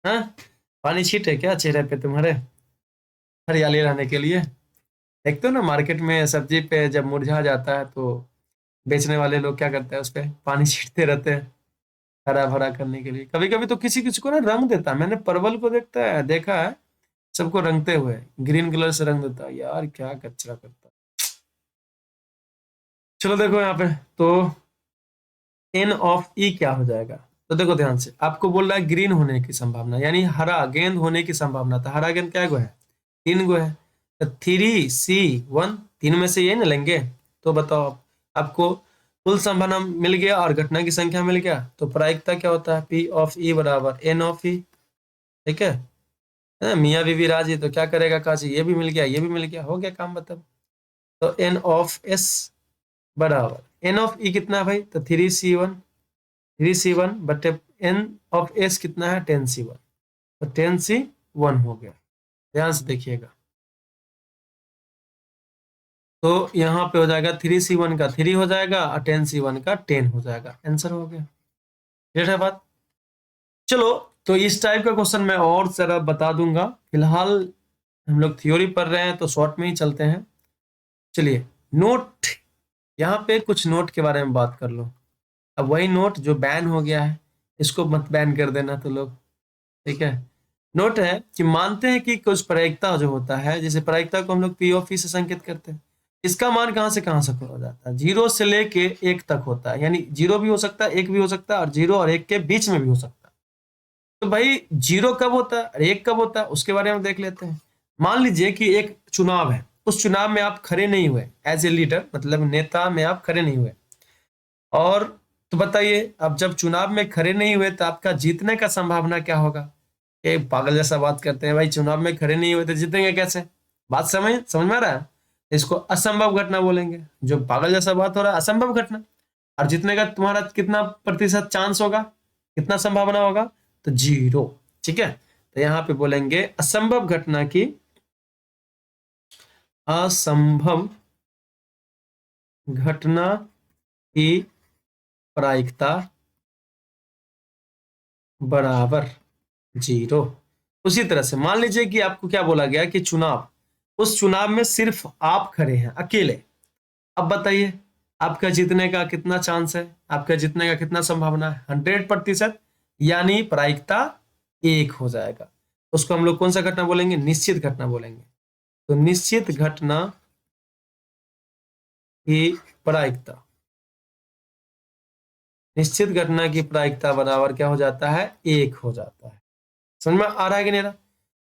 हाँ, पानी छीट है क्या चेहरे पे तुम्हारे, हरियाली लाने के लिए। देखते हो ना मार्केट में सब्जी पे जब मुरझा जाता है तो बेचने वाले लोग क्या करते हैं, उस पे पानी छींटते रहते हैं हरा भरा करने के लिए। कभी कभी तो किसी किसी को ना रंग देता है, मैंने परवल को देखा है सबको रंगते हुए, ग्रीन कलर से रंग देता है, यार क्या कचरा करता है। चलो देखो यहाँ पे, तो एन ऑफ ई क्या हो जाएगा। तो देखो ध्यान से, आपको बोल रहा है ग्रीन होने की संभावना, यानी हरा गेंद होने की संभावना। था हरा गेंद क्या गो है, 3 गो है। तो 3C1, 3 में से ये ना लेंगे। तो बताओ आप, आपको कुल संभावना मिल गया और घटना की संख्या मिल गया। तो प्रायिकता क्या होता है, पी ऑफ ई बराबर एन ऑफ ई, ठीक है। मियाँ बीवी राजी, तो क्या करेगा काजी, ये भी मिल गया, ये भी मिल गया, हो गया काम मतलब। तो एन ऑफ एस बराबर एन ऑफ ई कितना है भाई, तो 3C1, 3C1 बटे एन ऑफ एस कितना है, 10C1, तो 10C1 हो गया। ध्यान से देखिएगा, तो यहाँ पे हो जाएगा 3C1 का 3 हो जाएगा और 10C1 का 10 हो जाएगा, आंसर हो गया। क्लियर है बात। चलो, तो इस टाइप का क्वेश्चन मैं और जरा बता दूंगा, फिलहाल हम लोग थ्योरी पढ़ रहे हैं तो शॉर्ट में ही चलते हैं। चलिए, नोट, यहाँ पे कुछ नोट के बारे में बात कर लो। अब वही नोट जो बैन हो गया है, इसको मत बैन कर देना तो लोग, ठीक है। नोट है कि मानते हैं कि कुछ प्रायिकता जो होता है, जैसे प्रायिकता को हम लोग पी ऑफ ई से संकेत करते हैं। इसका मान कहाँ से हो जाता है, 0 से लेके 1 तक होता है, यानी 0 भी हो सकता है, 1 भी हो सकता है, और 0 और 1 के बीच में भी हो सकता है। तो भाई 0 कब होता है और 1 कब होता है, उसके बारे में देख लेते हैं। मान लीजिए कि एक चुनाव है, उस चुनाव में आप खड़े नहीं हुए, एज ए लीडर मतलब नेता में आप खड़े नहीं हुए। और तो बताइए, अब जब चुनाव में खड़े नहीं हुए तो आपका जीतने का संभावना क्या होगा। ये पागल जैसा बात करते हैं भाई, चुनाव में खड़े नहीं हुए तो जीतेंगे कैसे। बात समझ समझ में आ रहा है। इसको असंभव घटना बोलेंगे, जो पागल जैसा बात हो रहा है, असंभव घटना। और जीतने का तुम्हारा कितना प्रतिशत चांस होगा, कितना संभावना होगा, तो 0, ठीक है। तो यहाँ पे बोलेंगे असंभव घटना की, असंभव घटना की प्रायिकता बराबर 0। उसी तरह से मान लीजिए कि आपको क्या बोला गया कि चुनाव, उस चुनाव में सिर्फ आप खड़े हैं अकेले। अब बताइए आपका जीतने का कितना चांस है, आपका जीतने का कितना संभावना है, 100%, यानी प्रायिकता 1 हो जाएगा। उसको हम लोग कौन सा घटना बोलेंगे, निश्चित घटना बोलेंगे। तो निश्चित घटना की प्रायिकता, निश्चित घटना की प्रायिकता बराबर क्या हो जाता है, 1 हो जाता है। समझ में आ रहा है कि नहीं रहा।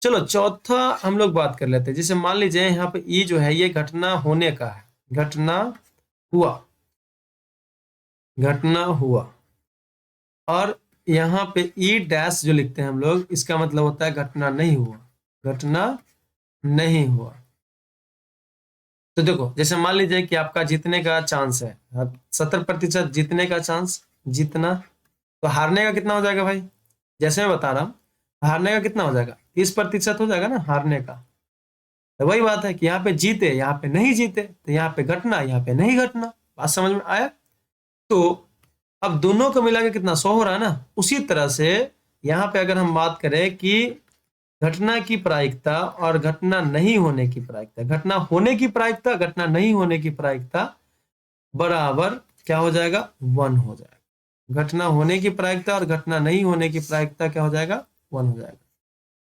चलो चौथा हम लोग बात कर लेते हैं। जैसे मान लीजिए यहाँ पे ई जो है ये घटना होने का है, घटना हुआ, घटना हुआ। और यहाँ पे ई डैश जो लिखते हैं हम लोग, इसका मतलब होता है घटना नहीं हुआ, घटना नहीं हुआ। तो देखो, जैसे मान लीजिए कि आपका जीतने का चांस है 70% जीतने का चांस, जीतना, तो हारने का कितना हो जाएगा भाई? जैसे मैं बता रहा हूँ, हारने का कितना हो जाएगा? 30% हो जाएगा ना हारने का। तो वही बात है कि यहाँ पे जीते, यहाँ पे नहीं जीते, तो यहाँ पे घटना, यहाँ पे नहीं घटना। बात समझ में आया? तो अब दोनों को मिला के कितना, 100 हो रहा है ना। उसी तरह से यहाँ पे अगर हम बात करें कि घटना की प्रायिकता और घटना नहीं होने की प्रायिकता, घटना होने की प्रायिकता, घटना नहीं होने की प्रायिकता बराबर क्या हो जाएगा? 1 हो जाएगा। घटना होने की प्रायिकता और घटना नहीं होने की प्रायिकता क्या हो जाएगा? 1 हो जाएगा।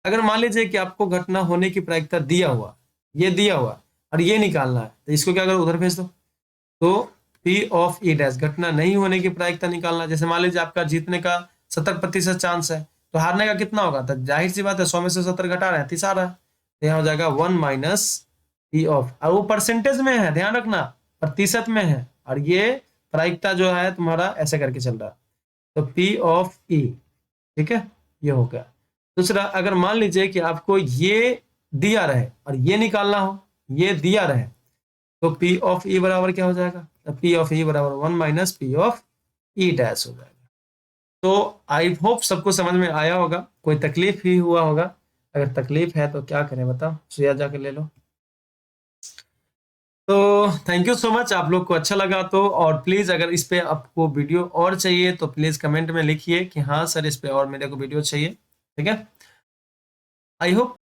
अगर मान लीजिए कि आपको घटना होने की प्रायिकता दिया हुआ, ये दिया हुआ, और ये निकालना है, तो इसको क्या करो? उधर भेज दो। तो P ऑफ ई डैश, घटना नहीं होने की प्रायिकता निकालना। जैसे मान लीजिए आपका जीतने का 70% चांस है, तो हारने का कितना होगा? तो जाहिर सी बात है 100 में से 70 घटा रहे हैं, 30 आ रहा है, तो यहाँ हो जाएगा 1 माइनस पी ऑफ, और वो परसेंटेज में है, ध्यान रखना, प्रतिशत में है, और ये प्रायिकता जो है तुम्हारा ऐसे करके चल रहा है। तो P ऑफ ई, ठीक है, ये हो गया। दूसरा, अगर मान लीजिए कि आपको ये दिया रहे और ये निकालना हो, ये दिया रहे, तो P ऑफ ई बराबर क्या हो जाएगा? तो P ऑफ ई बराबर 1 minus P of E dash हो जाएगा। तो आई होप सबको समझ में आया होगा। कोई तकलीफ ही हुआ होगा? अगर तकलीफ है तो क्या करें बताओ, सुइया जाके ले लो। तो थैंक यू सो मच, आप लोग को अच्छा लगा तो, और प्लीज अगर इस पे आपको वीडियो और चाहिए तो प्लीज कमेंट में लिखिए कि हाँ सर इस पे और मेरे को वीडियो चाहिए, ठीक है। I hope